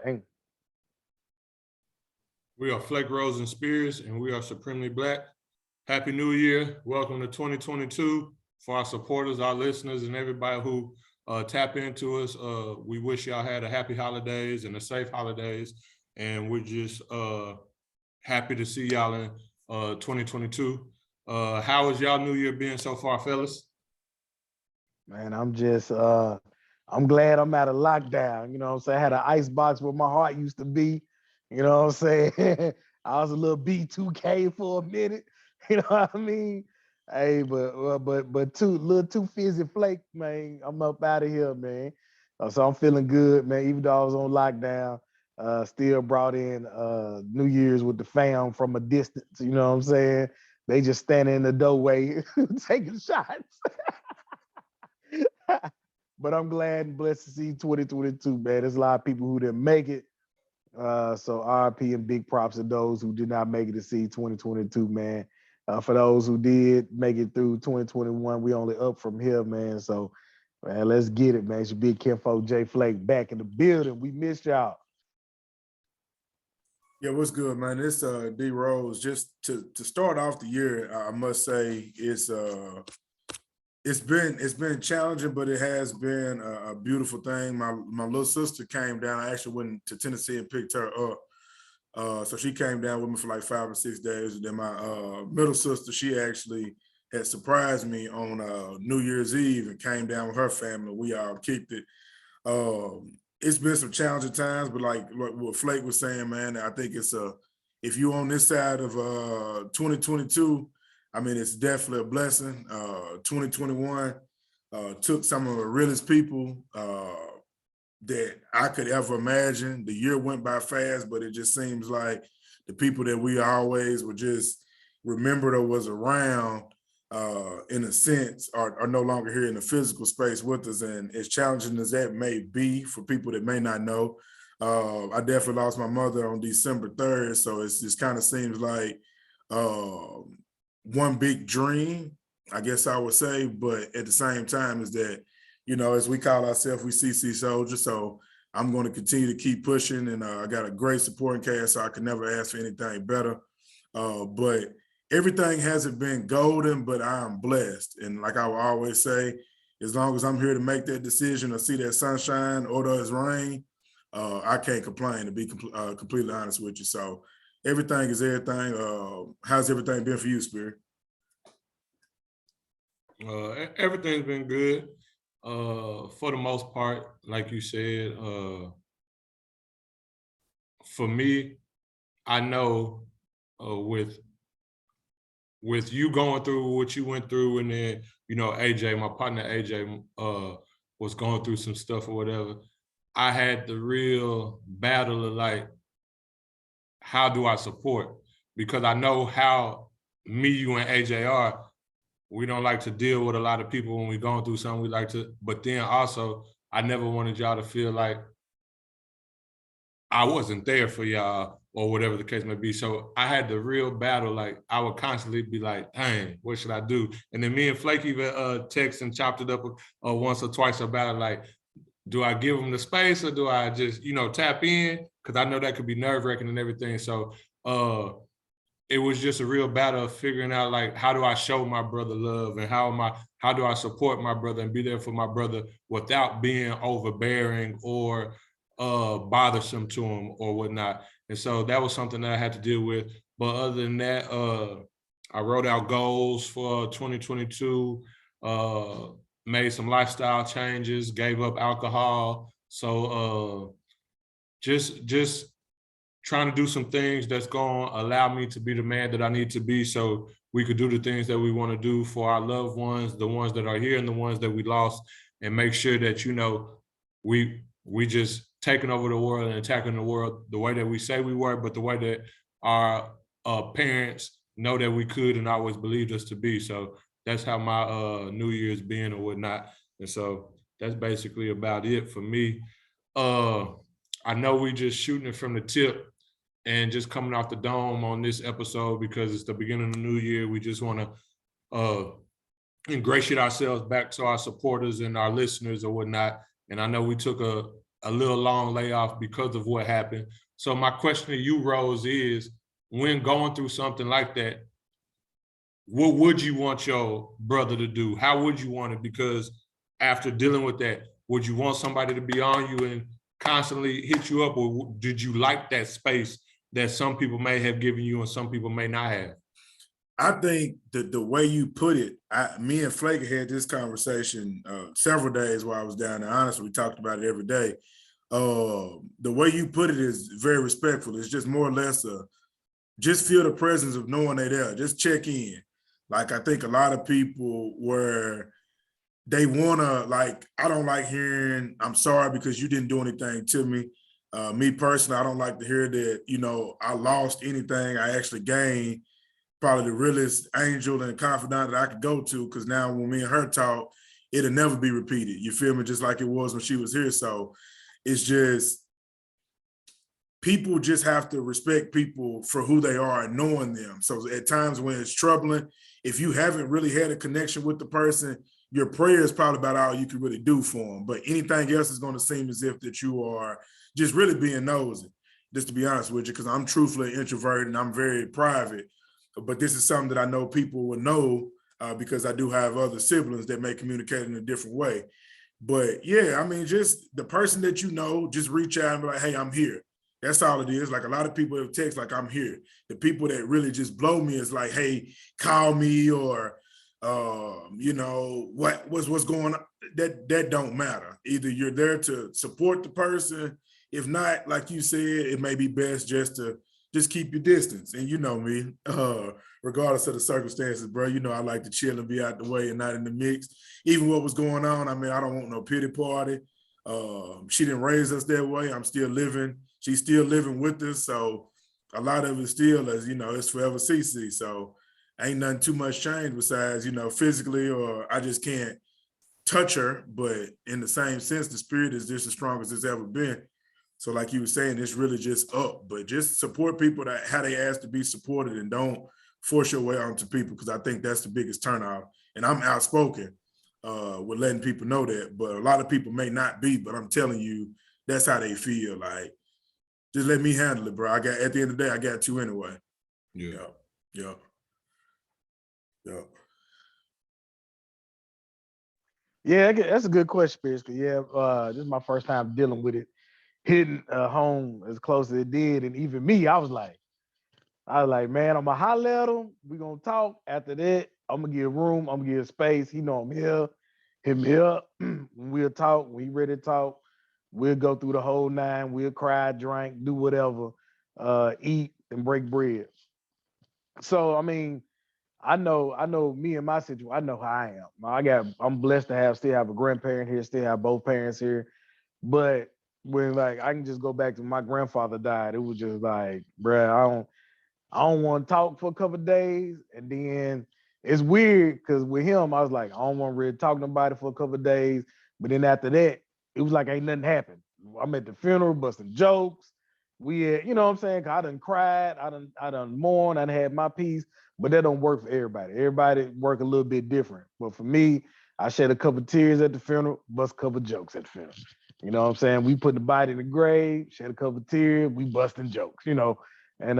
Dang. We are Flake Rose and Spears, and we are Supremely Black. Happy New Year. Welcome to 2022. For our supporters, our listeners, and everybody who tap into us, we wish y'all had a happy holidays and a safe holidays. And we're just happy to see y'all in 2022. How is y'all New Year been so far, fellas? Man, I'm just I'm glad I'm out of lockdown. You know what I'm saying? I had an ice box where my heart used to be. You know what I'm saying? I was a little B2K for a minute. You know what I mean? Hey, but little too fizzy flake, man. I'm up out of here, man. So I'm feeling good, man. Even though I was on lockdown, still brought in New Year's with the fam from a distance. You know what I'm saying? They just standing in the doorway taking shots. But I'm glad and blessed to see 2022, man. There's a lot of people who didn't make it. So RP and big props to those who did not make it to see 2022, man. For those who did make it through 2021, we only up from here, man. So, man, let's get it, man. It's your big kinfolk J Flake back in the building. We missed y'all. Yeah, what's good, man? It's D Rose. Just to start off the year, I must say it's been challenging, but it has been a beautiful thing. My little sister came down. I actually went to Tennessee and picked her up. So she came down with me for like 5 or 6 days. And then my middle sister, she actually had surprised me on New Year's Eve and came down with her family. We all kicked it. It's been some challenging times, but like what Flake was saying, man, I think it's if you're on this side of 2022, I mean, it's definitely a blessing. 2021 took some of the realest people that I could ever imagine. The year went by fast, but it just seems like the people that we always would just remember that was around, in a sense, are no longer here in the physical space with us. And as challenging as that may be for people that may not know, I definitely lost my mother on December 3rd. So it just kind of seems like one big dream, I guess I would say, but at the same time is that, you know, as we call ourselves, we CC soldiers. So I'm going to continue to keep pushing, and I got a great supporting cast, so I could never ask for anything better. But everything hasn't been golden, but I'm blessed. And like I will always say, as long as I'm here to make that decision or see that sunshine or does rain, I can't complain, to be completely honest with you. So everything is everything. How's everything been for you, Spirit? Everything's been good. For the most part, like you said, for me, I know with you going through what you went through, and then, you know, AJ, my partner AJ, was going through some stuff or whatever. I had the real battle of like, how do I support? Because I know how me, you, and AJ are. We don't like to deal with a lot of people when we're going through something. We like to, but then also, I never wanted y'all to feel like I wasn't there for y'all or whatever the case may be. So I had the real battle. Like, I would constantly be like, dang, what should I do? And then me and Flake even text and chopped it up once or twice about it. Like, do I give them the space, or do I just, you know, tap in? Because I know that could be nerve-wracking and everything. So it was just a real battle of figuring out, like, how do I show my brother love, and how do I support my brother and be there for my brother without being overbearing or bothersome to him or whatnot. And so that was something that I had to deal with. But other than that, I wrote out goals for 2022, made some lifestyle changes, gave up alcohol. So just trying to do some things that's going to allow me to be the man that I need to be, so we could do the things that we want to do for our loved ones, the ones that are here and the ones that we lost, and make sure that, you know, we just taking over the world and attacking the world the way that we say we were, but the way that our parents know that we could and always believed us to be. So that's how my New Year's been or whatnot. And so that's basically about it for me. I know we just shooting it from the tip and just coming off the dome on this episode because it's the beginning of the new year. We just want to ingratiate ourselves back to our supporters and our listeners or whatnot. And I know we took a little long layoff because of what happened. So my question to you, Rose, is when going through something like that, what would you want your brother to do? How would you want it? Because after dealing with that, would you want somebody to be on you and constantly hit you up, or did you like that space that some people may have given you and some people may not have? I think the way you put it, me and Flake had this conversation several days while I was down there. Honestly, we talked about it every day. The way you put it is very respectful. It's just more or less just feel the presence of knowing they're there. Just check in. Like, I think a lot of people where they wanna, like, I don't like hearing, I'm sorry because you didn't do anything to me. Me personally, I don't like to hear that, you know, I lost anything. I actually gained probably the realest angel and confidant that I could go to, because now when me and her talk, it'll never be repeated. You feel me? Just like it was when she was here. So it's just, people just have to respect people for who they are and knowing them. So at times when it's troubling, if you haven't really had a connection with the person, your prayer is probably about all you can really do for them. But anything else is going to seem as if that you are just really being nosy, just to be honest with you, because I'm truthfully introverted and I'm very private. But this is something that I know people will know because I do have other siblings that may communicate in a different way. But yeah, I mean, just the person that you know, just reach out and be like, hey, I'm here. That's all it is. Like, a lot of people have text like, I'm here. The people that really just blow me is like, hey, call me, or you know, what's going on. That don't matter. Either you're there to support the person. If not, like you said, it may be best just to just keep your distance. And you know me, regardless of the circumstances, bro, you know I like to chill and be out the way and not in the mix. Even what was going on, I mean, I don't want no pity party. She didn't raise us that way. I'm still living. She's still living with us. So a lot of it still, as you know, it's forever CC. So ain't nothing too much changed besides, you know, physically, or I just can't touch her. But in the same sense, the spirit is just as strong as it's ever been. So like you were saying, it's really just up, but just support people that how they ask to be supported, and don't force your way onto people, because I think that's the biggest turnout. And I'm outspoken with letting people know that, but a lot of people may not be, but I'm telling you, that's how they feel. Like, just let me handle it, bro. At the end of the day, I got you anyway. Yeah. Yeah. Yeah, that's a good question, Pierce. Yeah, this is my first time dealing with it, hitting home as close as it did. And even me, I was like, man, I'm gonna holler at him. We gonna talk. After that, I'm gonna give room. I'm gonna give space. He know I'm here. Hit me up. We'll talk. When he ready to talk, we'll go through the whole nine. We'll cry, drink, do whatever, eat and break bread. So I mean, I know me and my situation. I know how I am. I'm blessed to still have a grandparent here, still have both parents here. But when, like, I can just go back to my grandfather died, it was just like, bruh, I don't want to talk for a couple of days. And then it's weird because with him, I was like, I don't want to really talk to nobody for a couple of days. But then after that, it was like ain't nothing happened. I'm at the funeral, busting jokes. We had, you know what I'm saying? 'Cause I done cried, I done mourned, I done had my piece, but that don't work for everybody. Everybody work a little bit different. But for me, I shed a couple of tears at the funeral, bust a couple of jokes at the funeral. You know what I'm saying? We put the body in the grave, shed a couple of tears, we busting jokes, you know. And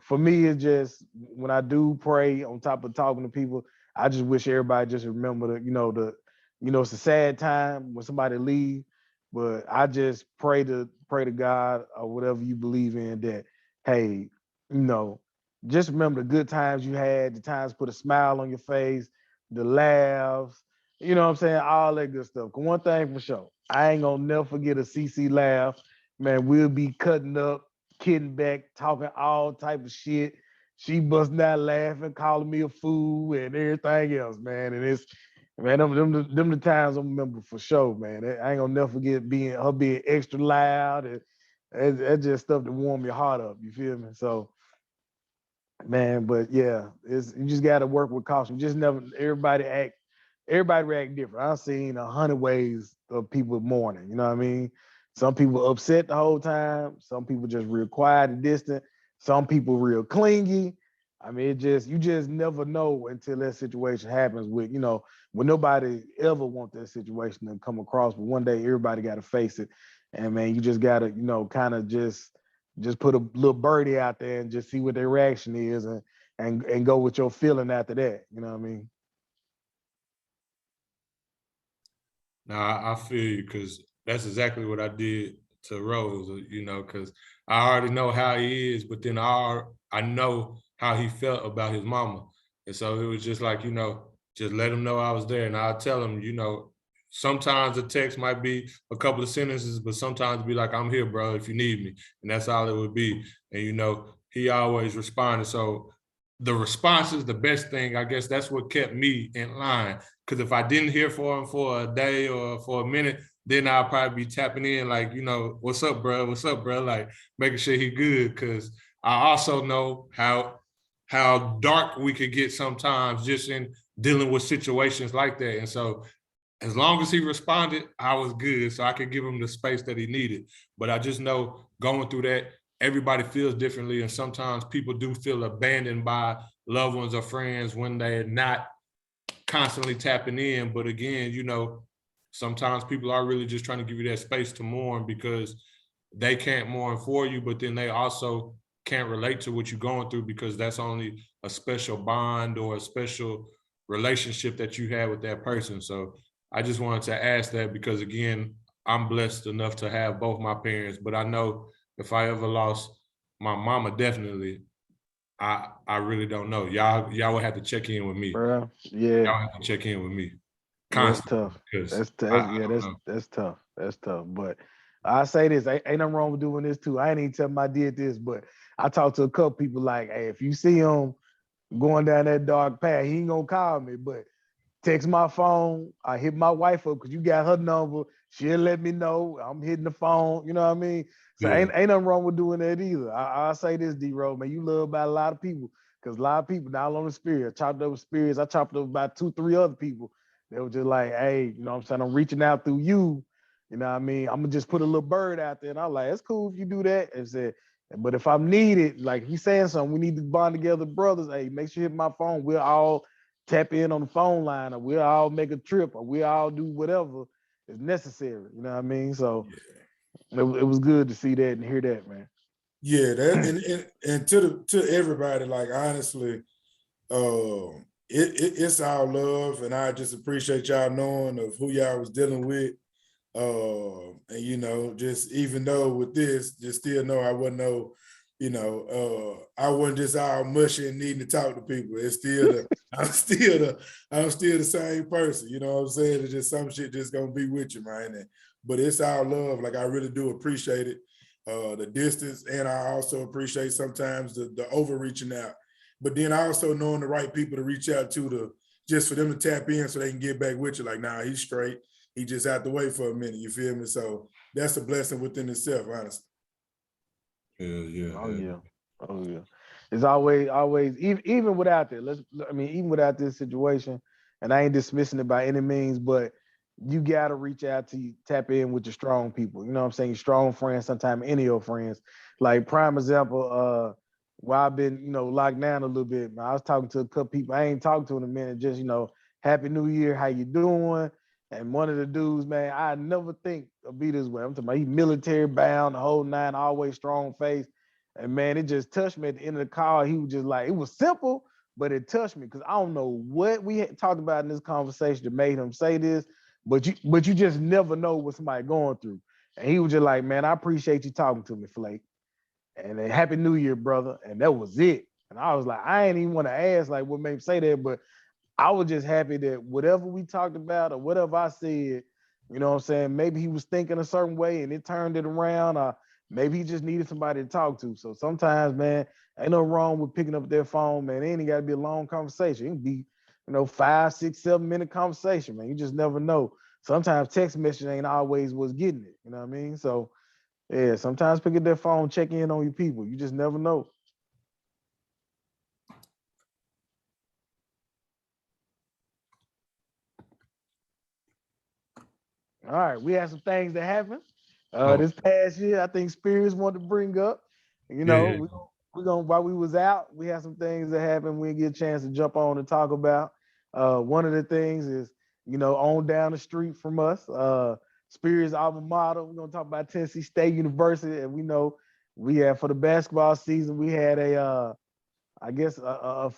for me, it's just when I do pray on top of talking to people, I just wish everybody just remember it's a sad time when somebody leaves, but I just pray to God or whatever you believe in that, hey, you know, just remember the good times you had, the times put a smile on your face, the laughs, you know what I'm saying, all that good stuff. 'Cause one thing for sure, I ain't gonna never forget a CC laugh. Man, we'll be cutting up, kidding back, talking all type of shit. She busting out laughing, calling me a fool and everything else, man. And it's, man, them the times I remember for sure, man. I ain't gonna never forget her being extra loud, and that's just stuff that warm your heart up. You feel me? So, man, but yeah, you just got to work with caution. Just never everybody react different. I've seen 100 ways of people mourning. You know what I mean? Some people upset the whole time. Some people just real quiet and distant. Some people real clingy. I mean, you just never know until that situation happens with, when nobody ever want that situation to come across, but one day everybody got to face it. And man, you just gotta, kind of just put a little birdie out there and just see what their reaction is, and go with your feeling after that. You know what I mean? Now I feel you, because that's exactly what I did to Rose, because I already know how he is, but then I know how he felt about his mama. And so it was just like, just let him know I was there. And I'll tell him, sometimes the text might be a couple of sentences, but sometimes be like, I'm here, bro, if you need me. And that's all it would be. And, he always responded. So the response is the best thing. I guess that's what kept me in line. Because if I didn't hear from him for a day or for a minute, then I'll probably be tapping in like, what's up, bro? What's up, bro? Like making sure he good. Because I also know how dark we could get sometimes just in dealing with situations like that. And so as long as he responded, I was good. So I could give him the space that he needed. But I just know going through that, everybody feels differently. And sometimes people do feel abandoned by loved ones or friends when they're not constantly tapping in. But again, sometimes people are really just trying to give you that space to mourn, because they can't mourn for you, but then they also can't relate to what you're going through, because that's only a special bond or a special relationship that you have with that person. So I just wanted to ask that, because again, I'm blessed enough to have both my parents, but I know if I ever lost my mama, definitely, I really don't know. Y'all would have to check in with me. Bro, yeah. Y'all have to check in with me Constantly. constantly. That's tough. That's tough. But I say this, ain't nothing wrong with doing this too. I ain't even tell him I did this, but I talked to a couple people like, hey, if you see him going down that dark path, he ain't gonna call me, but text my phone. I hit my wife up because you got her number. She'll let me know. I'm hitting the phone. You know what I mean? So ain't nothing wrong with doing that either. I say this, D-Roll, man, you love by a lot of people, because a lot of people now on the Spirit. I chopped up with Spirits. I chopped up about 2-3 other people. They were just like, hey, you know what I'm saying? I'm reaching out through you. You know what I mean? I'm gonna just put a little bird out there. And I'm like, it's cool if you do that. And said, but if I'm needed, like he's saying something, we need to bond together, brothers. Hey, make sure you hit my phone. We'll all tap in on the phone line, or we'll all make a trip, or we'll all do whatever is necessary. You know what I mean? So it was good to see that and hear that, man. Yeah, that and to everybody, like honestly, it's our love, and I just appreciate y'all knowing of who y'all was dealing with. And just even though with this, just still know I wasn't I wasn't just all mushy and needing to talk to people. It's still I'm still the same person. You know what I'm saying? It's just some shit just gonna be with you, man. But it's our love. Like I really do appreciate it. The distance, and I also appreciate sometimes the overreaching out. But then I also knowing the right people to reach out to just for them to tap in so they can get back with you. Like, nah, he's straight. He just had to wait for a minute. You feel me? So that's a blessing within itself, honestly. Yeah. Oh yeah. It's always even without that. Even without this situation, and I ain't dismissing it by any means, but you gotta reach out to tap in with your strong people. You know what I'm saying? Your strong friends, sometimes any of your friends. Like prime example, while I've been, locked down a little bit, I was talking to a couple people I ain't talked to in a minute, just Happy New Year, how you doing? And one of the dudes, man, I never think of be this way. I'm talking about he military bound, the whole nine, always strong face. And man, it just touched me at the end of the call. He was just like, it was simple, but it touched me because I don't know what we had talked about in this conversation that made him say this, but you just never know what somebody going through. And he was just like, man, I appreciate you talking to me, Flake. And then Happy New Year, brother. And that was it. And I was like, I ain't even want to ask like what made him say that, but I was just happy that whatever we talked about or whatever I said, you know what I'm saying? Maybe he was thinking a certain way and it turned it around, or maybe he just needed somebody to talk to. So sometimes, man, ain't no wrong with picking up their phone, man. It ain't got to be a long conversation. It can be, 5, 6, 7-minute conversation, man. You just never know. Sometimes text message ain't always what's getting it. You know what I mean? So, yeah, sometimes pick up their phone, check in on your people. You just never know. All right, we had some things that happened this past year. I think Spirits wanted to bring up. We gonna while we was out, we had some things that happened. We didn't get a chance to jump on and talk about. One of the things is, on down the street from us, Spears' alma mater. We're gonna talk about Tennessee State University, and we know we had for the basketball season, we had a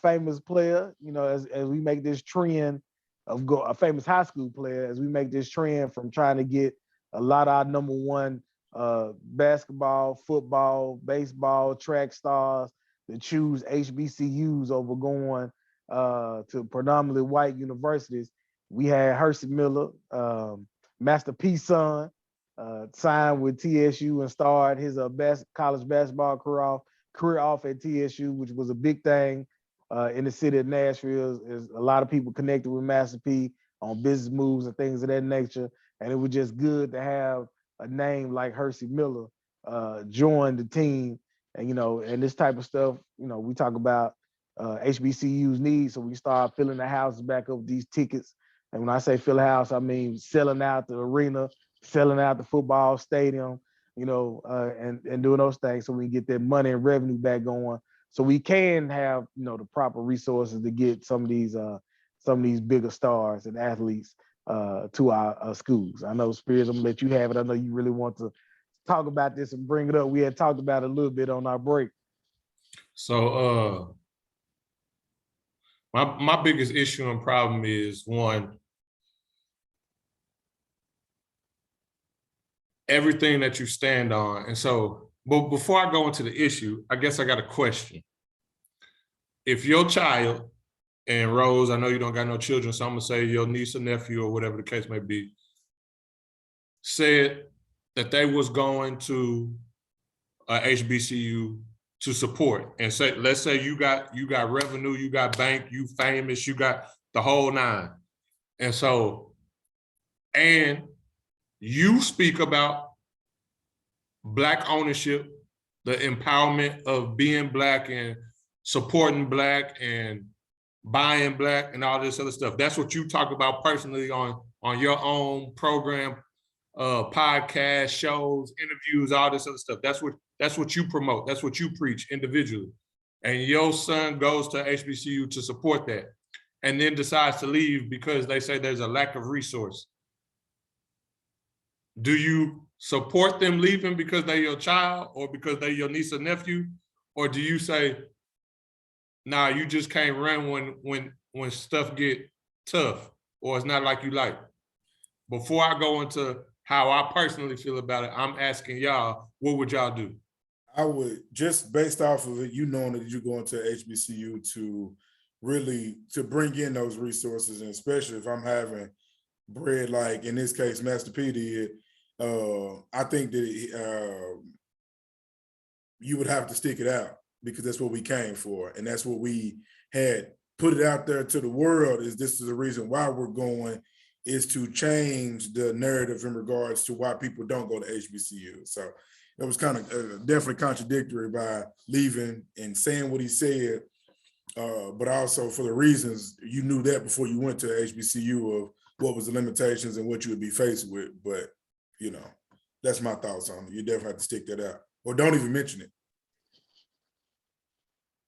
famous player, as we make this trend of a famous high school player, as we make this trend from trying to get a lot of our number one basketball, football, baseball, track stars to choose HBCUs over going to predominantly white universities. We had Hersey Miller, Master P's son, signed with TSU and started his college basketball career off at TSU, which was a big thing in the city of Nashville. Is a lot of people connected with Master P on business moves and things of that nature. And it was just good to have a name like Hersey Miller join the team. And, and this type of stuff, we talk about HBCUs need, so we start filling the houses back up with these tickets. And when I say fill a house, I mean selling out the arena, selling out the football stadium, and doing those things so we can get that money and revenue back going, so we can have the proper resources to get some of these bigger stars and athletes to our schools. I know, Spears, I'm gonna let you have it. I know you really want to talk about this and bring it up. We had talked about it a little bit on our break. So my biggest issue and problem is, one, everything that you stand on. And so, but before I go into the issue, I guess I got a question. If your child, and Rose, I know you don't got no children, so I'm gonna say your niece or nephew or whatever the case may be, said that they was going to a HBCU to support, and say, let's say you got revenue, you got bank, you famous, you got the whole nine. And so, and you speak about Black ownership, the empowerment of being Black and supporting Black and buying Black and all this other stuff. That's what you talk about personally on your own program, podcast, shows, interviews, all this other stuff. That's what you promote. That's what you preach individually. And your son goes to HBCU to support that, and then decides to leave because they say there's a lack of resource. Do you support them leaving because they're your child or because they're your niece or nephew? Or do you say, nah, you just can't run when stuff get tough or it's not like you like? Before I go into how I personally feel about it, I'm asking y'all, what would y'all do? I would, just based off of it, knowing that you're going to HBCU to really to bring in those resources, and especially if I'm having bread, like in this case, Master P did, I think that you would have to stick it out, because that's what we came for. And that's what we had put it out there to the world, is this is the reason why we're going, is to change the narrative in regards to why people don't go to HBCU. So it was kind of definitely contradictory by leaving and saying what he said, but also for the reasons you knew that before you went to HBCU of what was the limitations and what you would be faced with. But, that's my thoughts on it. You definitely have to stick that out, or don't even mention it.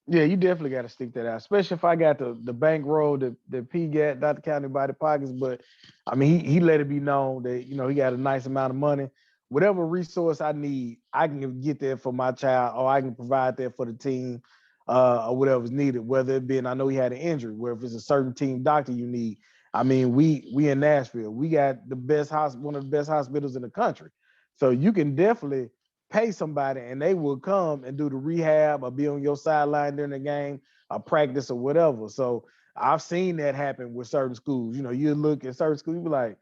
Yeah, you definitely got to stick that out, especially if I got the bankroll that P got, not to count anybody's pockets, but I mean, he let it be known that, he got a nice amount of money. Whatever resource I need, I can get there for my child, or I can provide that for the team, or whatever's needed, whether it be, and I know he had an injury, where if it's a certain team doctor you need. I mean, we in Nashville, we got one of the best hospitals in the country. So you can definitely pay somebody and they will come and do the rehab or be on your sideline during the game or practice or whatever. So I've seen that happen with certain schools. You look at certain schools, you be like,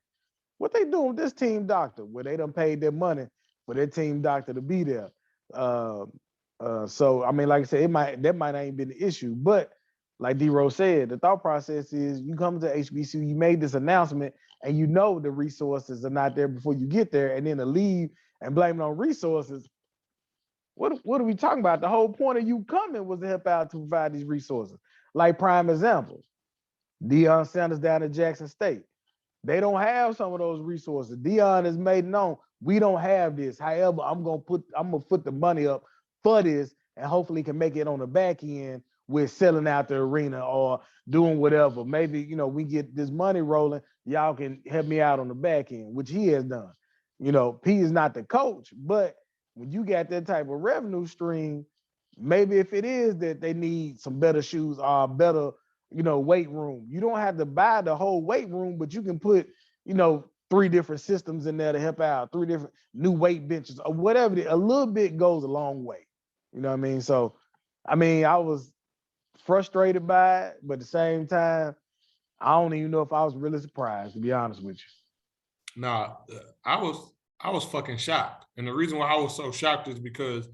what they doing with this team doctor? Well, they done paid their money for their team doctor to be there. So I mean, like I said, that might not even been the issue, but like D-Rose said, the thought process is you come to HBCU, you made this announcement, and the resources are not there before you get there, and then to leave and blame it on resources. What are we talking about? The whole point of you coming was to help out to provide these resources. Like prime example, Deion Sanders down at Jackson State. They don't have some of those resources. Deion has made known, we don't have this. However, I'm gonna put the money up for this, and hopefully can make it on the back end with selling out the arena or doing whatever. Maybe, we get this money rolling, y'all can help me out on the back end, which he has done. You know, P is not the coach, but when you got that type of revenue stream, maybe if it is that they need some better shoes or better, you know, weight room, you don't have to buy the whole weight room, but you can put, you know, 3 different systems in there to help out, 3 different new weight benches or whatever. A little bit goes a long way. You know what I mean? So, I mean, I was frustrated by it, but at the same time, I don't even know if I was really surprised, to be honest with you. Nah, I was fucking shocked. And the reason why I was so shocked is because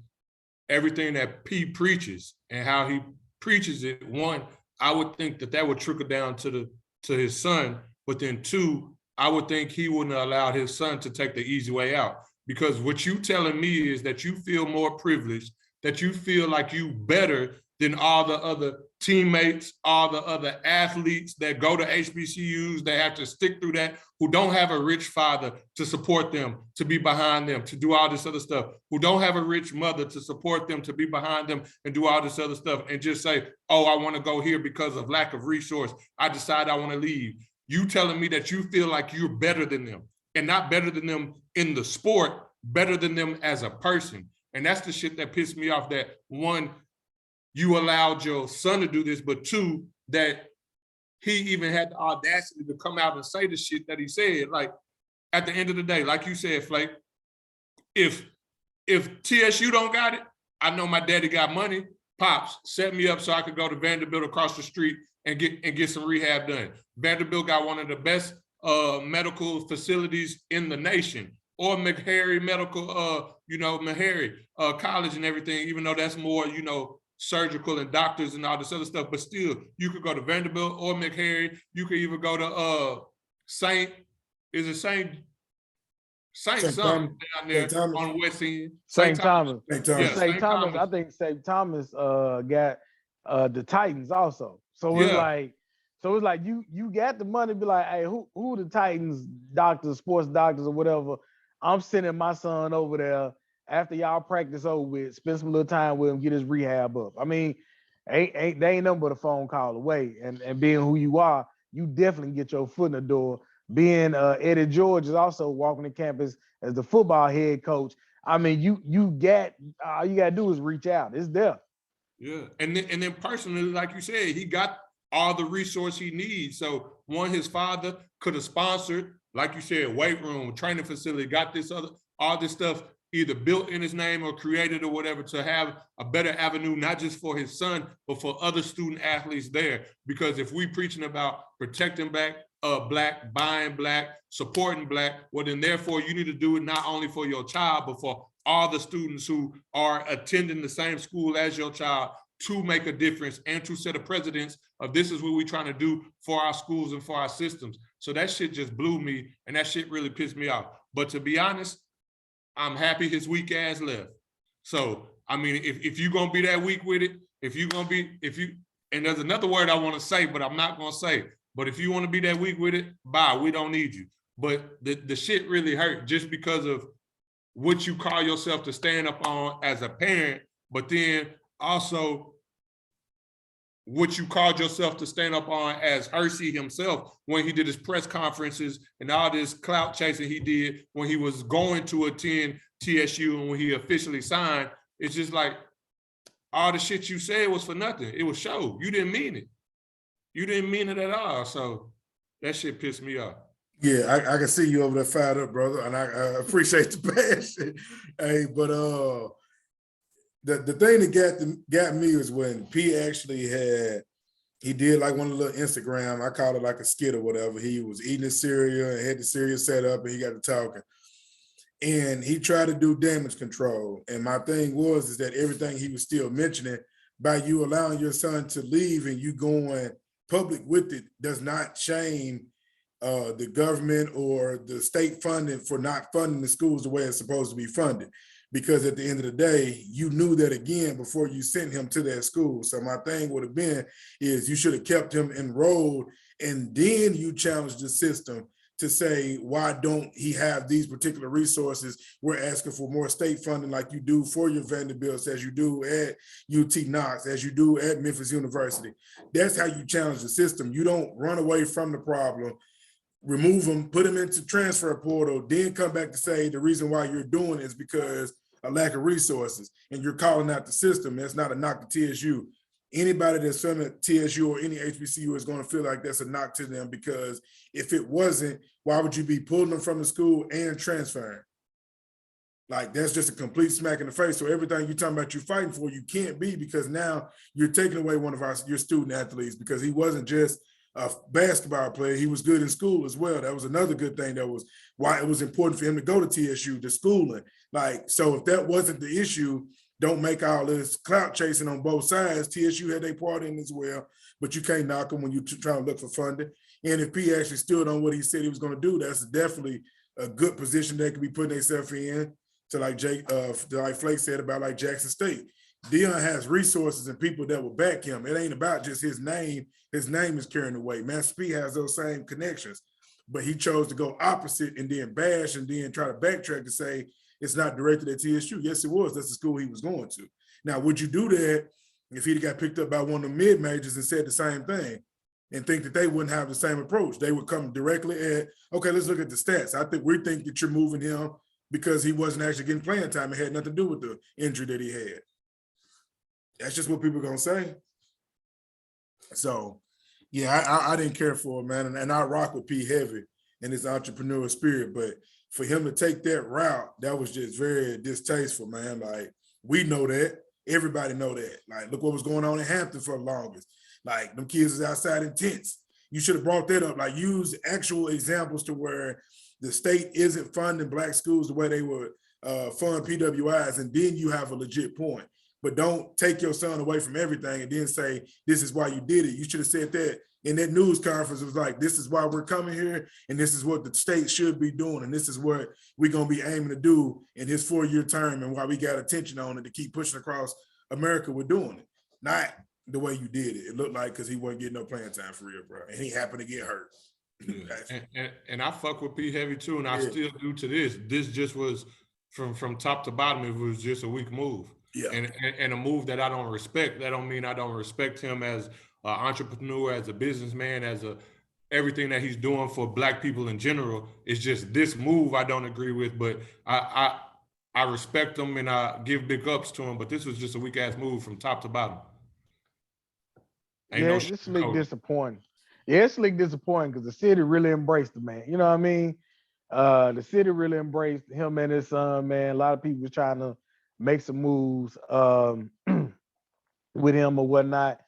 everything that P preaches and how he preaches it, one, I would think that would trickle down to his son, but then 2, I would think he wouldn't allow his son to take the easy way out. Because what you telling me is that you feel more privileged, that you feel like you better than all the other teammates, all the other athletes that go to HBCUs, that have to stick through that, who don't have a rich father to support them, to be behind them, to do all this other stuff, who don't have a rich mother to support them, to be behind them and do all this other stuff, and just say, oh, I want to go here because of lack of resource. I decide I want to leave. You telling me that you feel like you're better than them, and not better than them in the sport, better than them as a person. And that's the shit that pissed me off, that 1, you allowed your son to do this, but 2, that he even had the audacity to come out and say the shit that he said. Like, at the end of the day, like you said, Flake, if TSU don't got it, I know my daddy got money. Pops, set me up so I could go to Vanderbilt across the street and get some rehab done. Vanderbilt got one of the best medical facilities in the nation, or Meharry Medical, Meharry College and everything, even though that's more, surgical and doctors and all this other stuff, but still, you could go to Vanderbilt or Meharry. You could even go to Saint something down there on West End. St. Thomas. Yeah, St. Thomas. I think St. Thomas got the Titans also. So it's like you got the money to be like, hey, who the Titans doctors, sports doctors or whatever? I'm sending my son over there after y'all practice over with, spend some little time with him, get his rehab up. I mean, they ain't nothing but a phone call away. And being who you are, you definitely get your foot in the door. Being Eddie George is also walking the campus as the football head coach. I mean, you got all you gotta do is reach out. It's there. Yeah, and then personally, like you said, he got all the resource he needs. So 1, his father could have sponsored, like you said, weight room, training facility, got all this stuff either built in his name or created or whatever, to have a better avenue, not just for his son, but for other student athletes there. Because if we preaching about protecting black, buying black, supporting black, well then therefore you need to do it not only for your child, but for all the students who are attending the same school as your child, to make a difference and to set a precedence of this is what we're trying to do for our schools and for our systems. So that shit just blew me, and that shit really pissed me off. But to be honest, I'm happy his weak ass left. So, I mean, if you're going to be that weak with it, and there's another word I want to say, but I'm not going to say, but if you want to be that weak with it, bye, we don't need you. But the shit really hurt just because of what you call yourself to stand up on as a parent, but then also what you called yourself to stand up on as Hersey himself when he did his press conferences and all this clout chasing he did when he was going to attend TSU and when he officially signed. It's just like all the shit you said was for nothing. It was show. You didn't mean it. You didn't mean it at all. So that shit pissed me off. Yeah, I can see you over there fired up, brother, and I appreciate the passion. Hey, but the thing that got me was when P actually he did like one of the little Instagram, I call it like a skit or whatever. He was eating his cereal and had the cereal set up and he got to talking. And he tried to do damage control. And my thing is that everything he was still mentioning, by you allowing your son to leave and you going public with it, does not shame the government or the state funding for not funding the schools the way it's supposed to be funded. Because at the end of the day, you knew that again before you sent him to that school. So my thing would have been is you should have kept him enrolled, and then you challenged the system to say, why don't he have these particular resources? We're asking for more state funding like you do for your Vanderbilts, as you do at UT Knox, as you do at Memphis University. That's how you challenge the system. You don't run away from the problem, remove him, put him into transfer portal, then come back to say the reason why you're doing it is because a lack of resources, and you're calling out the system. That's not a knock to TSU. Anybody that's from TSU or any HBCU is going to feel like that's a knock to them, because if it wasn't, why would you be pulling them from the school and transferring? Like, that's just a complete smack in the face. So everything you're talking about you're fighting for, you can't be, because now you're taking away one of your student athletes, because he wasn't just a basketball player, he was good in school as well. That was another good thing. That was why it was important for him to go to TSU, to schooling. Like, so if that wasn't the issue, don't make all this clout chasing on both sides. TSU had their part in as well, but you can't knock them when you're trying to look for funding. And if P actually stood on what he said he was going to do, that's definitely a good position they could be putting themselves in. To like like Flake said about like Jackson State, Deion has resources and people that will back him. It ain't about just his name. His name is carrying the weight. Master P has those same connections, but he chose to go opposite and then bash and then try to backtrack to say it's not directed at TSU. Yes, it was. That's the school he was going to. Now, would you do that if he'd got picked up by one of the mid-majors and said the same thing and think that they wouldn't have the same approach? They would come directly at, okay, let's look at the stats. We think that you're moving him because he wasn't actually getting playing time. It had nothing to do with the injury that he had. That's just what people are gonna say. So, yeah, I didn't care for it, man. And I rock with P heavy and his entrepreneurial spirit. But for him to take that route, that was just very distasteful, man. Like, we know that. Everybody know that. Like, look what was going on in Hampton for the longest. Like, them kids is outside in tents. You should have brought that up. Like, use actual examples to where the state isn't funding Black schools the way they would fund PWIs, and then you have a legit point. But don't take your son away from everything and then say, this is why you did it. You should have said that in that news conference. It was like, this is why we're coming here, and this is what the state should be doing, and this is what we're going to be aiming to do in his 4-year term, and why we got attention on it to keep pushing across America. We're doing it. Not the way you did it. It looked like because he wasn't getting no playing time for real, bro. And he happened to get hurt. and I fuck with P heavy too, and I still do to this. This just was from top to bottom. It was just a weak move, and a move that I don't respect. That don't mean I don't respect him as an entrepreneur, as a businessman, as everything that he's doing for Black people in general. It's just this move I don't agree with, but I respect him and I give big ups to him. But this was just a weak ass move from top to bottom. It's slick disappointing. Yeah, it's slick disappointing because the city really embraced the man. You know what I mean? The city really embraced him and his son, man. A lot of people were trying to make some moves with him or whatnot.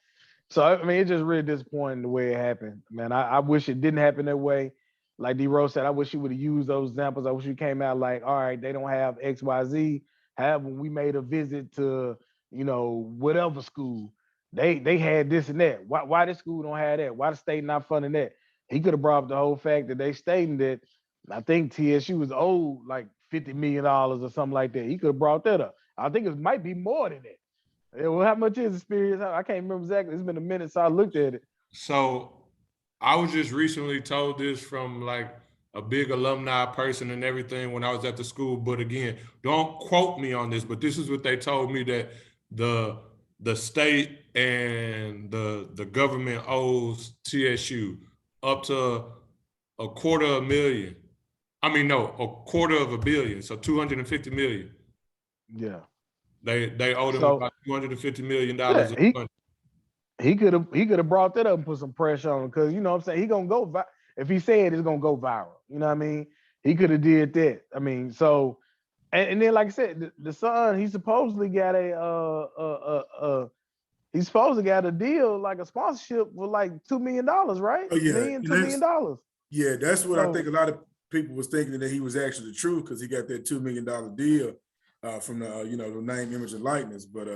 So, I mean, it's just really disappointing the way it happened, man. I wish it didn't happen that way. Like D-Rose said, I wish you would have used those examples. I wish you came out like, all right, they don't have X, Y, Z. However, we made a visit to, whatever school. They had this and that. Why this school don't have that? Why the state not funding that? He could have brought up the whole fact that they stating that I think TSU was owed like $50 million or something like that. He could have brought that up. I think it might be more than that. Well, how much is experience? I can't remember exactly. It's been a minute, so I looked at it. So I was just recently told this from like a big alumni person and everything when I was at the school. But again, don't quote me on this, but this is what they told me, that the state and the government owes TSU up to $250 million. $250 million. So $250 million. Yeah. They owe them about $250 million. He could have brought that up and put some pressure on him, because you know what I'm saying, he gonna go if he said it's gonna go viral. You know what I mean? He could have did that. I mean, so and then like I said, the son, he supposedly got he's supposed to got a deal, like a sponsorship for like $2 million, right? Oh, yeah. $2 million. Yeah, that's what I think a lot of people was thinking, that he was actually the truth, because he got that $2 million deal from the the name, image, and likeness. But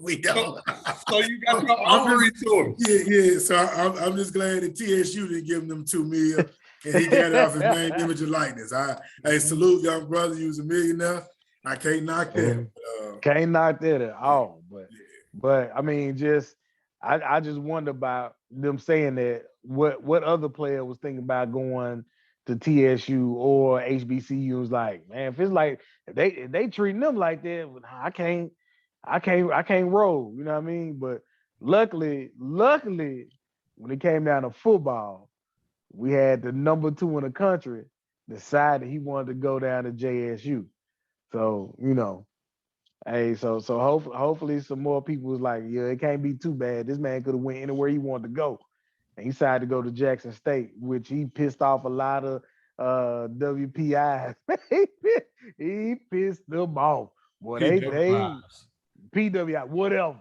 we don't. So you got your own resource. Yeah. So I'm just glad that TSU didn't give him them $2 million, and he got it off his name, image, and likeness. I salute young brother. You was a millionaire. I can't knock that. Can't knock that at all. But I mean, I just wonder about them saying that. What other player was thinking about going to TSU or HBCU? Was like, man, if it's like if they treating them like that, I can't roll. You know what I mean? But luckily, when it came down to football, we had the number 2 in the country decide that he wanted to go down to JSU. So, hey, so hopefully some more people was like, yeah, it can't be too bad. This man could have went anywhere he wanted to go. And he decided to go to Jackson State, which he pissed off a lot of WPIs. He pissed them off. Boy, they PWIs. PWI, whatever.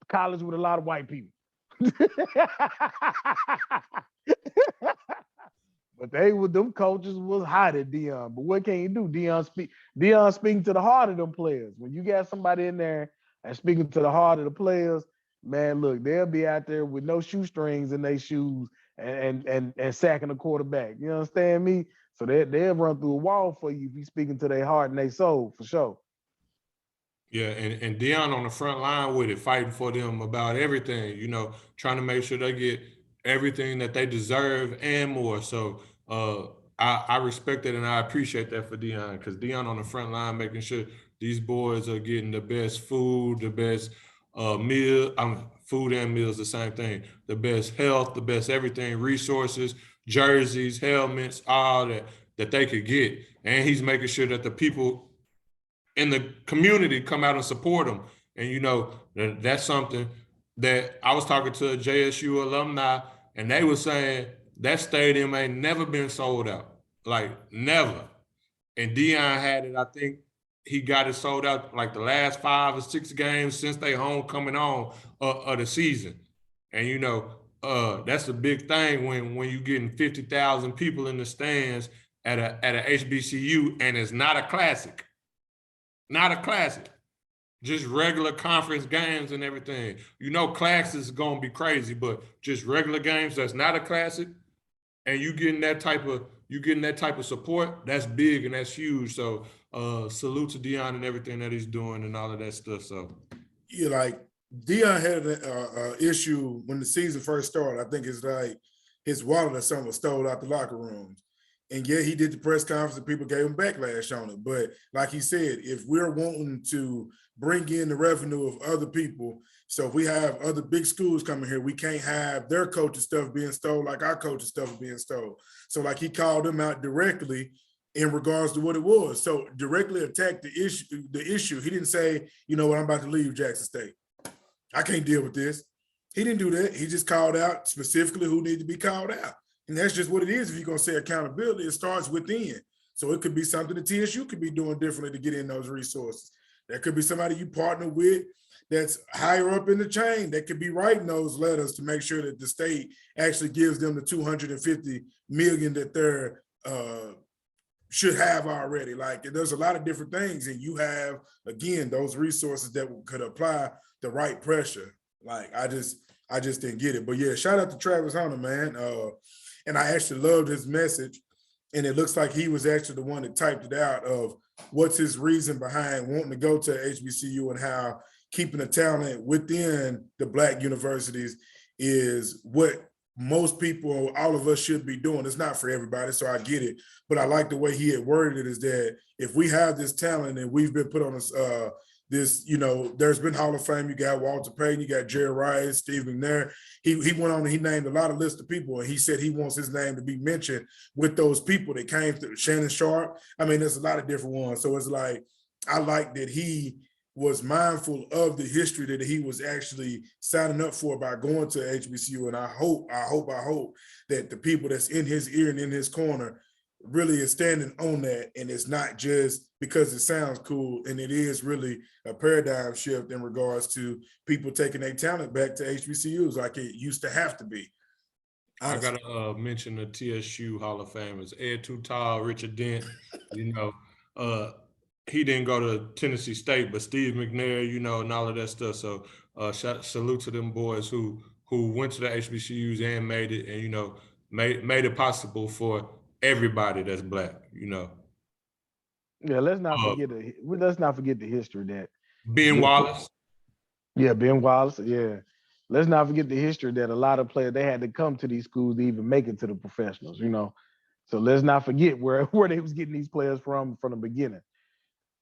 College with a lot of white people. But them coaches was hot at Deion. But what can you do? Deion speaking to the heart of them players. When you got somebody in there and speaking to the heart of the players, man, look, they'll be out there with no shoestrings in their shoes and sacking the quarterback. You understand me? So they'll run through a wall for you if you speaking to their heart and their soul, for sure. Yeah, and Deion on the front line with it, fighting for them about everything, trying to make sure they get everything that they deserve and more. So I respect it and I appreciate that for Deion, because Deion on the front line making sure these boys are getting the best food, the best meal. Food and meals, the same thing. The best health, the best everything, resources, jerseys, helmets, all that they could get. And he's making sure that the people in the community come out and support them. And that's something that I was talking to a JSU alumni, and they were saying that stadium ain't never been sold out, like never. And Deion had it. I think he got it sold out like the last 5 or 6 games since they homecoming on of the season. And that's a big thing when you getting 50,000 people in the stands at a HBCU, and it's not a classic. Not a classic. Just regular conference games and everything. Classics is gonna be crazy, but just regular games that's not a classic, and you getting that type of support, that's big and that's huge. So salute to Deion and everything that he's doing and all of that stuff. So yeah, like Deion had an issue when the season first started. I think it's like his wallet or something was stole out the locker rooms. And yeah, he did the press conference and people gave him backlash on it. But like he said, if we're wanting to bring in the revenue of other people, so if we have other big schools coming here, we can't have their coaches' stuff being stolen like our coaches' stuff being stolen. So like he called them out directly in regards to what it was. So directly attacked the issue. He didn't say, you know what, I'm about to leave Jackson State. I can't deal with this. He didn't do that. He just called out specifically who needed to be called out. And that's just what it is. If you're going to say accountability, it starts within. So it could be something the TSU could be doing differently to get in those resources. That could be somebody you partner with that's higher up in the chain that could be writing those letters to make sure that the state actually gives them the $250 million that they're should have already. Like, there's a lot of different things, and you have, again, those resources that could apply the right pressure. Like, I just didn't get it. But yeah, shout out to Travis Hunter, man. And I actually loved his message. And it looks like he was actually the one that typed it out of what's his reason behind wanting to go to HBCU and how keeping the talent within the Black universities is what most people, all of us should be doing. It's not for everybody, so I get it. But I like the way he had worded it, is that if we have this talent and we've been put on this, there's been Hall of Fame. You got Walter Payton, you got Jerry Rice, Steve McNair. He went on and he named a lot of lists of people, and he said he wants his name to be mentioned with those people that came through. Shannon Sharp. I mean, there's a lot of different ones. So it's like, I like that he was mindful of the history that he was actually signing up for by going to HBCU. And I hope that the people that's in his ear and in his corner really is standing on that. And it's not just because it sounds cool. And it is really a paradigm shift in regards to people taking their talent back to HBCUs like it used to have to be. Honestly. I gotta mention the TSU Hall of Famers, Ed Too Tall, Richard Dent, he didn't go to Tennessee State, but Steve McNair, and all of that stuff. So salute to them boys who went to the HBCUs and made it, and made it possible for everybody that's Black. Yeah, let's not forget the history that Ben Wallace. Yeah, Ben Wallace. Yeah, let's not forget the history that a lot of players, they had to come to these schools to even make it to the professionals. So let's not forget where they was getting these players from the beginning.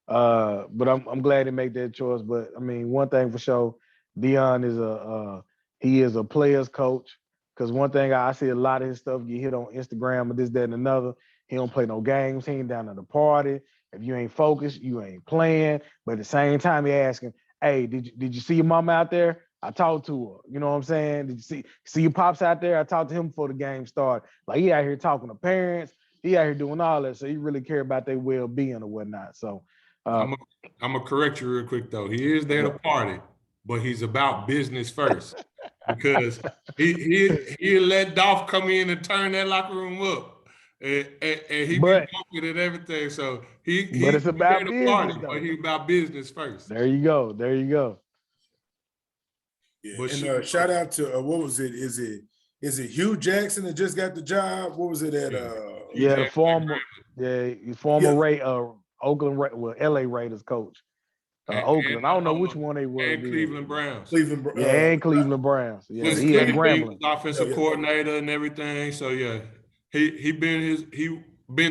But I'm glad they made that choice. But I mean, one thing for sure, Deion is a player's coach. Because one thing I see a lot of his stuff get hit on Instagram and this, that, and another. He don't play no games. He ain't down at the party. If you ain't focused, you ain't playing. But at the same time, he asking, "Hey, did you see your mama out there? I talked to her. You know what I'm saying? Did you see your pops out there? I talked to him before the game started. Like he out here talking to parents. He out here doing all that. So he really care about their well-being or whatnot. So I'm gonna correct you real quick though. He is there to party, but he's about business first because he let Dolph come in and turn that locker room up, and he be bumping and everything. So but it's about there to business party, though. but he about business first. There you go. There you go. Yeah, and shout out to what was it? Is it Hugh Jackson that just got the job? What was it at? The former Ray, Oakland, LA Raiders coach. Oakland. I don't know which one they were. And Cleveland Browns. And Cleveland Browns. Yeah, he had Grambling. Offensive coordinator and everything. So yeah, he been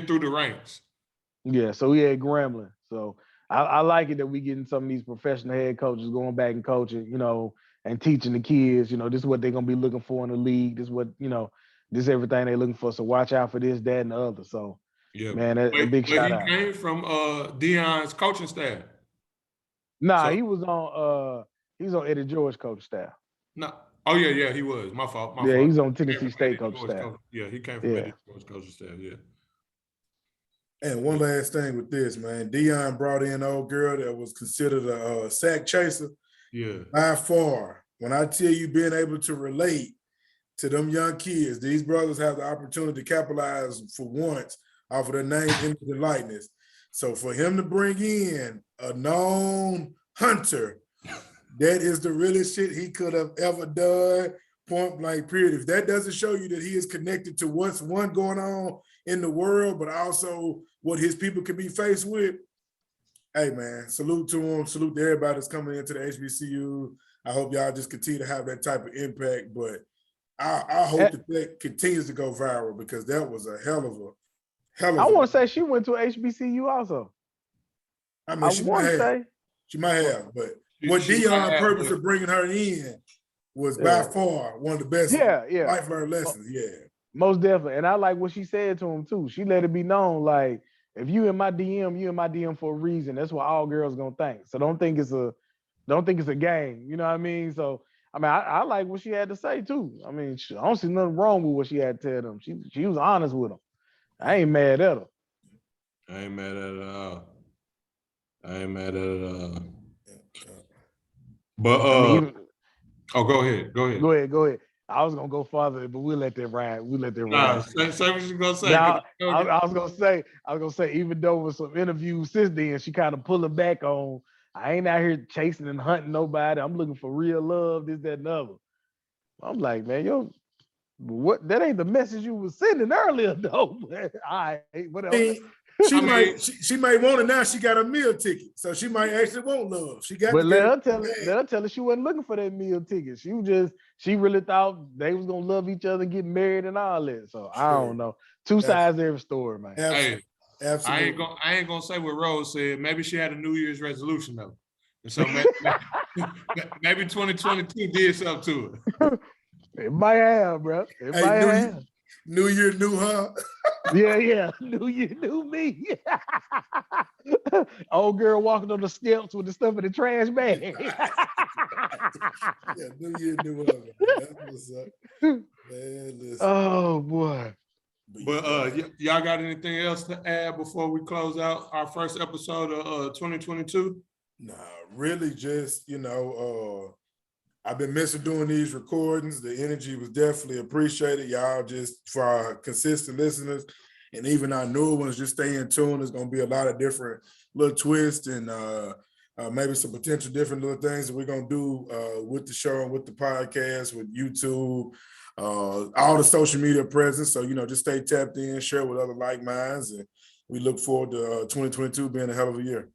through the ranks. Yeah, so he had Grambling. So I like it that we getting some of these professional head coaches going back and coaching, you know, and teaching the kids, you know, this is what they're gonna be looking for in the league. This is what, you know, this is everything they're looking for. So watch out for this, that, and the other. So yeah, man, a big shout out. He came from Deion's coaching staff. Nah, he was on Eddie George's coach staff. No. Oh yeah, he was. My fault. He was on Tennessee State coach staff. Yeah, he came from Eddie George's coaching staff. Yeah. And one last thing with this, man, Deion brought in an old girl that was considered a sack chaser. Yeah. By far, when I tell you being able to relate to them young kids, these brothers have the opportunity to capitalize for once off of their name, image, and likeness. So for him to bring in a known hunter, that is the realest shit he could have ever done, point blank period. If that doesn't show you that he is connected to what's going on in the world, but also what his people can be faced with, hey man, salute to him, salute to everybody that's coming into the HBCU. I hope y'all just continue to have that type of impact, but I hope that continues to go viral because that was a hell of a. I want to say she went to HBCU also. I mean, she might have, but what Deion's purpose of bringing her in was by far one of the best life learned lessons. Yeah, most definitely. And I like what she said to him too. She let it be known, like, if you in my DM for a reason. That's what all girls gonna think. So don't think it's a game. You know what I mean? So I mean, I like what she had to say too. I mean, I don't see nothing wrong with what she had to tell them. She was honest with them. I ain't mad at her. I ain't mad at it at all. But go ahead. Go ahead. I was gonna go farther, but we'll let that ride. Say what you gonna say. Now, I was gonna say, even though with some interviews since then, she kind of pulling back on, I ain't out here chasing and hunting nobody. I'm looking for real love, this, that, and the other. I'm like, man, what? That ain't the message you was sending earlier, though. All right, whatever. She might want it now. She got a meal ticket, so she might actually want love. She got. But let her tell her she wasn't looking for that meal ticket. She really thought they was gonna love each other, get married, and all that. So I don't know. Two sides to every story, man. Hey, absolutely. I ain't gonna say what Rose said. Maybe she had a New Year's resolution though, and so maybe 2022 did something to her. It might have, bro. It might have. New year, new her. Yeah. New year, new me. Old girl walking on the steps with the stuff in the trash bag. Yeah, new year, new her. That's what's up. Man, listen. Oh boy. But y'all got anything else to add before we close out our first episode of 2022? Nah, really just, I've been missing doing these recordings. The energy was definitely appreciated. Y'all just, for our consistent listeners and even our newer ones, just stay in tune. There's going to be a lot of different little twists and maybe some potential different little things that we're going to do with the show and with the podcast, with YouTube, all the social media presence. So, just stay tapped in, share with other like minds. And we look forward to 2022 being a hell of a year.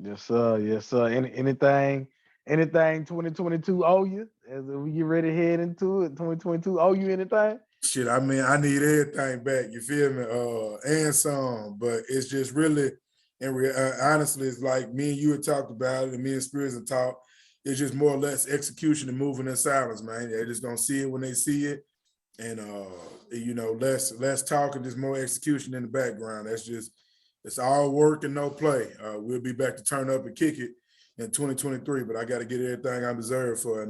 Yes, sir. Yes, sir. Anything 2022 owe you as we get ready to head into it? 2022 owe you anything? Shit, I mean, I need everything back. You feel me? And some, but it's just really And honestly, it's like me and you had talked about it, and me and Spears have talked. It's just more or less execution and moving in silence, man. They just don't see it when they see it. And less talk and just more execution in the background. It's all work and no play. We'll be back to turn up and kick it in 2023, but I got to get everything I deserve for in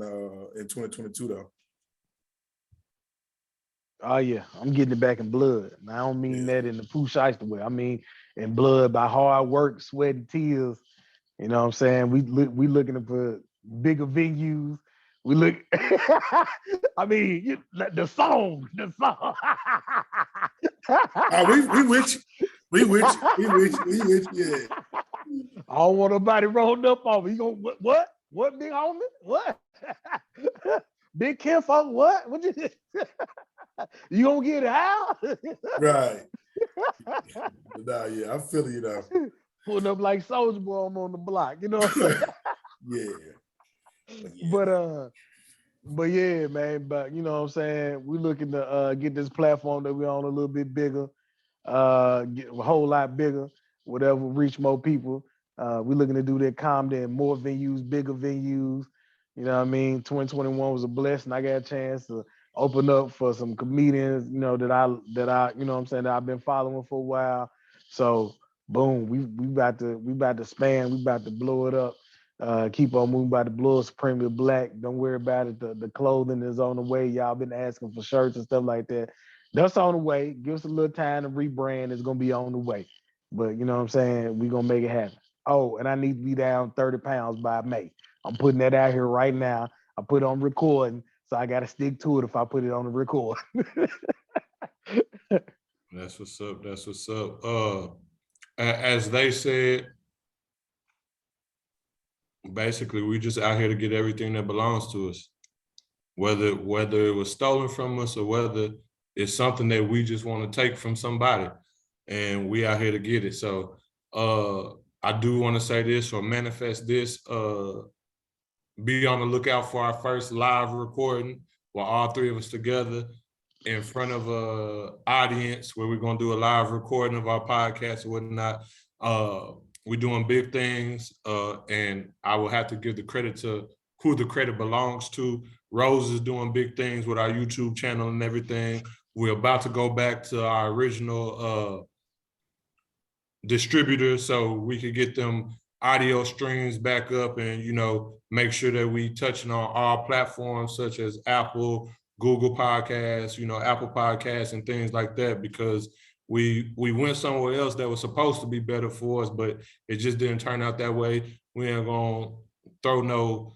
2022 though. Oh yeah, I'm getting it back in blood. And I don't mean that in the Pooh Shiesty way. I mean in blood by hard work, sweat, and tears. You know what I'm saying? We looking for bigger venues. We look. I mean, the song. We with you. We with you. Yeah. I don't want nobody rolling up on me. You gonna what? What big homie? What? Big kinfolk? What? What you? You gonna get out? Right. Nah, yeah, I'm feeling you though. Pulling up like Soulja Boy on the block, you know what I'm saying? Yeah. But yeah, man. But you know what I'm saying? We're looking to get this platform that we're on a little bit bigger, get a whole lot bigger, whatever, reach more people. We're looking to do that Camden, more venues, bigger venues. You know what I mean? 2021 was a blessing. I got a chance to open up for some comedians, you know, that I, you know what I'm saying, that I've been following for a while. So boom, we about to span, we about to blow it up. Keep on moving, by the blow up Supremely Black. Don't worry about it. The clothing is on the way. Y'all been asking for shirts and stuff like that. That's on the way. Give us a little time to rebrand. It's gonna be on the way. But you know what I'm saying? We're gonna make it happen. Oh, and I need to be down 30 pounds by May. I'm putting that out here right now. I put it on recording, so I gotta stick to it if I put it on the record. That's what's up. That's what's up. As they said, basically, we just out here to get everything that belongs to us. Whether it was stolen from us or whether it's something that we just want to take from somebody, and we out here to get it. So I do want to say this or manifest this. Be on the lookout for our first live recording with all three of us together in front of a audience where we're going to do a live recording of our podcast or whatnot. We're doing big things, and I will have to give the credit to who the credit belongs to. Rose is doing big things with our YouTube channel and everything. We're about to go back to our original distributor so we could get them audio streams back up and, you know, make sure that we touching on all platforms such as Apple, Google Podcasts, you know, Apple Podcasts and things like that, because we went somewhere else that was supposed to be better for us, but it just didn't turn out that way. We ain't gonna throw no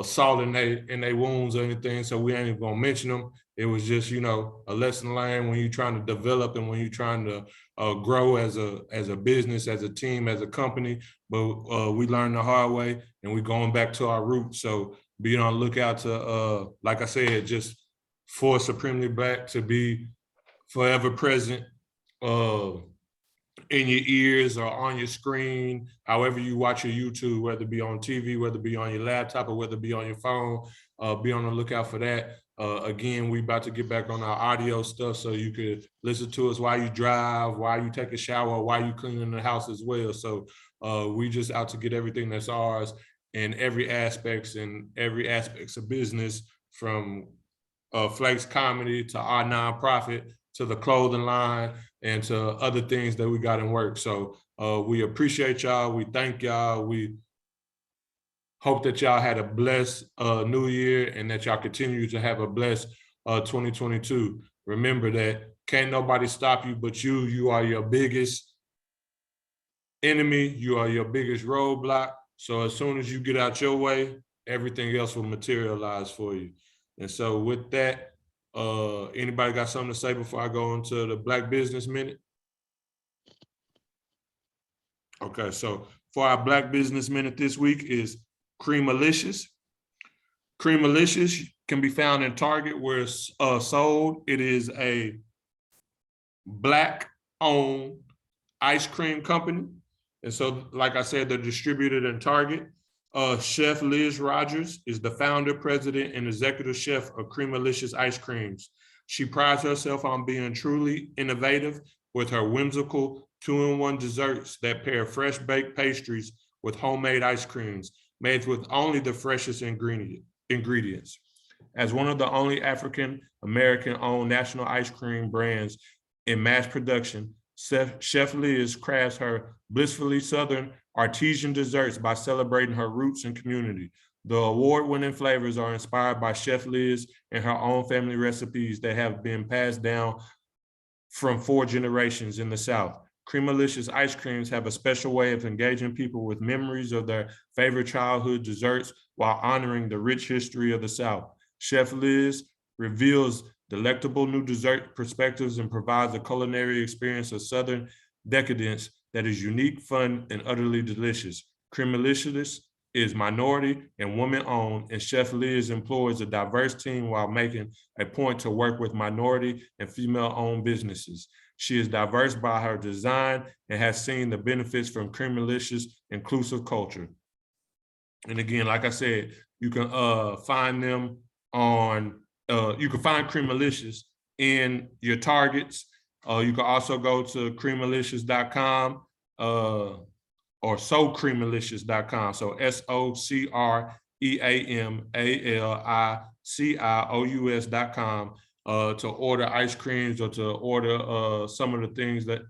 salt in they wounds or anything, so we ain't even gonna mention them. It was just, you know, a lesson learned when you're trying to develop and when you're trying to grow as a business, as a team, as a company. But we learned the hard way, and we're going back to our roots. So be on the lookout to, like I said, just for Supremely Black to be forever present in your ears or on your screen, however you watch your YouTube, whether it be on TV, whether it be on your laptop, or whether it be on your phone. Be on the lookout for that. Again, we about to get back on our audio stuff so you could listen to us while you drive, while you take a shower, while you cleaning the house as well. So we just out to get everything that's ours in every aspects of business, from Flex Comedy to our nonprofit to the clothing line and to other things that we got in work. So we appreciate y'all. We thank y'all. We hope that y'all had a blessed new year and that y'all continue to have a blessed 2022. Remember that can't nobody stop you but you. You are your biggest enemy. You are your biggest roadblock. So as soon as you get out your way, everything else will materialize for you. And so with that, anybody got something to say before I go into the Black Business Minute? Okay, so for our Black Business Minute this week is Cremalicious. Cremalicious can be found in Target where it's sold. It is a Black-owned ice cream company. And so, like I said, they're distributed in Target. Chef Liz Rogers is the founder, president, and executive chef of Cremalicious Ice Creams. She prides herself on being truly innovative with her whimsical 2-in-1 desserts that pair fresh baked pastries with homemade ice creams made with only the freshest ingredients. As one of the only African American-owned national ice cream brands in mass production, Chef Liz crafts her blissfully Southern artesian desserts by celebrating her roots and community. The award-winning flavors are inspired by Chef Liz and her own family recipes that have been passed down from 4 generations in the South. Cremalicious Ice Creams have a special way of engaging people with memories of their favorite childhood desserts while honoring the rich history of the South. Chef Liz reveals delectable new dessert perspectives and provides a culinary experience of Southern decadence that is unique, fun, and utterly delicious. Cremalicious is minority and woman-owned, and Chef Liz employs a diverse team while making a point to work with minority and female-owned businesses. She is diverse by her design and has seen the benefits from Cremalicious inclusive culture. And again, like I said, you can find them on, you can find Cremalicious in your Targets. You can also go to cremalicious.com or socremalicious.com. So SOCREAMALICIOUS.com to order ice creams or to order some of the things that,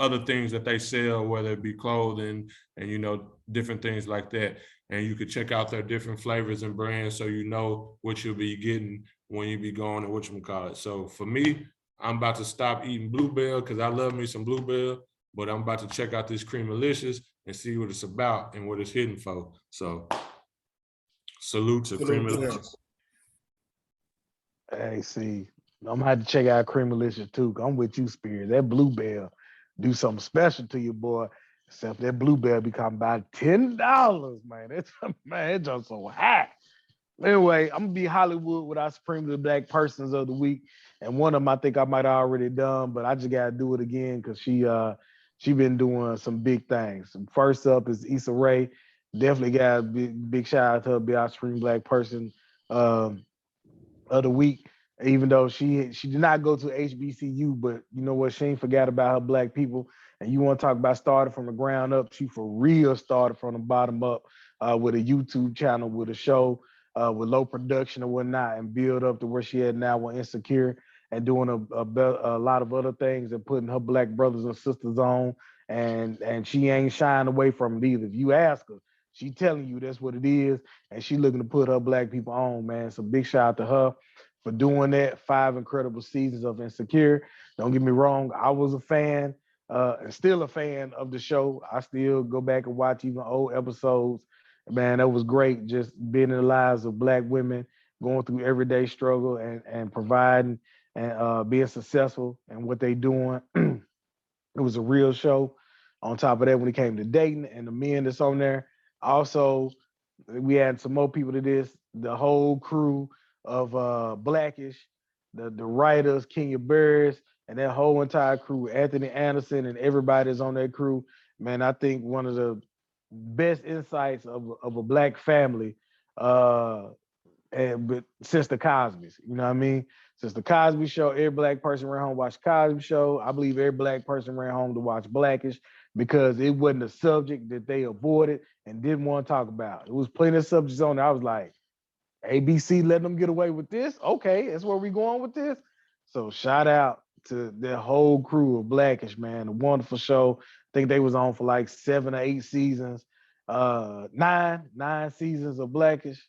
other things that they sell, whether it be clothing and different things like that. And you can check out their different flavors and brands so you know what you'll be getting when you be going to whatchamacallit. So for me, I'm about to stop eating Bluebell because I love me some Bluebell, but I'm about to check out this Cremalicious and see what it's about and what it's hitting for. So salute to Cremalicious. Hey, see, I'm gonna have to check out Cremalicious too. I'm with you, Spirit. That Bluebell do something special to you, boy. Except that Bluebell become about $10, man. It's just so high. Anyway, I'm gonna be Hollywood with our Supremely Black Persons of the Week, and one of them I think I might have already done, but I just gotta do it again because she been doing some big things. First up is Issa Rae. Definitely got a big shout out to her, be our Supreme Black Person of the Week. Even though she did not go to HBCU, but you know what? She ain't forgot about her Black people. And you want to talk about starting from the ground up? She for real started from the bottom up with a YouTube channel, with a show, with low production and whatnot, and build up to where she at now with Insecure and doing a lot of other things and putting her Black brothers and sisters on. And she ain't shying away from it either. If you ask her, she telling you that's what it is, and she looking to put her Black people on, man. So big shout out to her for doing that. 5 incredible seasons of Insecure. Don't get me wrong, I was a fan and still a fan of the show. I still go back and watch even old episodes. Man, that was great, just being in the lives of Black women, going through everyday struggle and providing and being successful in what they doing. It was a real show. On top of that, when it came to dating and the men that's on there, also we had some more people to this. The whole crew of Blackish, the writers, Kenya Barris, and that whole entire crew, Anthony Anderson and everybody that's on that crew. Man, I think one of the best insights of a Black family but since the Cosby's, you know what I mean? Since the Cosby Show, every Black person ran home to watch Cosby Show. I believe every Black person ran home to watch Blackish because it wasn't a subject that they avoided and didn't want to talk about. It was plenty of subjects on there. I was like, ABC letting them get away with this? Okay, that's where we going with this. So shout out to the whole crew of Blackish, man. A wonderful show. I think they was on for like 7 or 8 seasons. 9 seasons of Blackish.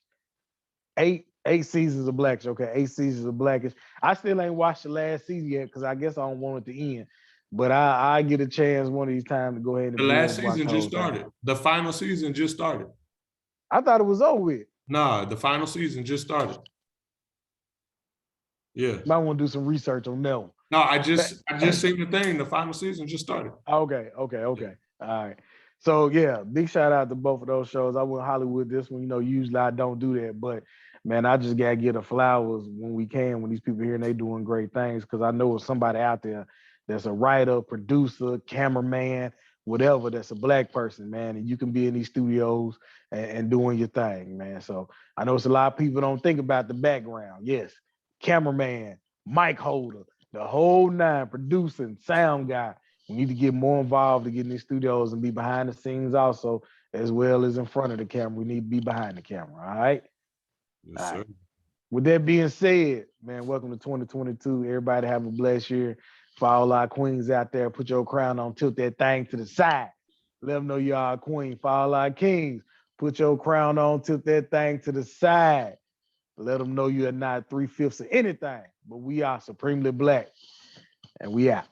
8 seasons of Blackish. Okay, 8 seasons of Blackish. I still ain't watched the last season yet because I guess I don't want it to end. But I get a chance one of these times to go ahead and the last season just started. The final season just started. I thought it was over with. Nah, the final season just started. Yeah. Might want to do some research on that one. No, I just seen the thing. The final season just started. Okay. All right. So yeah, big shout out to both of those shows. I went Hollywood this one. Usually I don't do that, but man, I just gotta give the flowers when we can, when these people here and they doing great things, because I know it's somebody out there that's a writer, producer, cameraman, whatever, that's a Black person, man, and you can be in these studios and doing your thing, man. So I know it's a lot of people don't think about the background. Yes, cameraman, mic holder, the whole 9, producing, sound guy. We need to get more involved to get in these studios and be behind the scenes also, as well as in front of the camera. We need to be behind the camera. All right. Yes, All sir. right. With that being said, man, welcome to 2022. Everybody have a blessed year. For all our queens out there, put your crown on, tilt that thing to the side. Let them know you are a queen. For all our kings, put your crown on, tilt that thing to the side. Let them know you are not 3/5 of anything, but we are supremely black. And we out.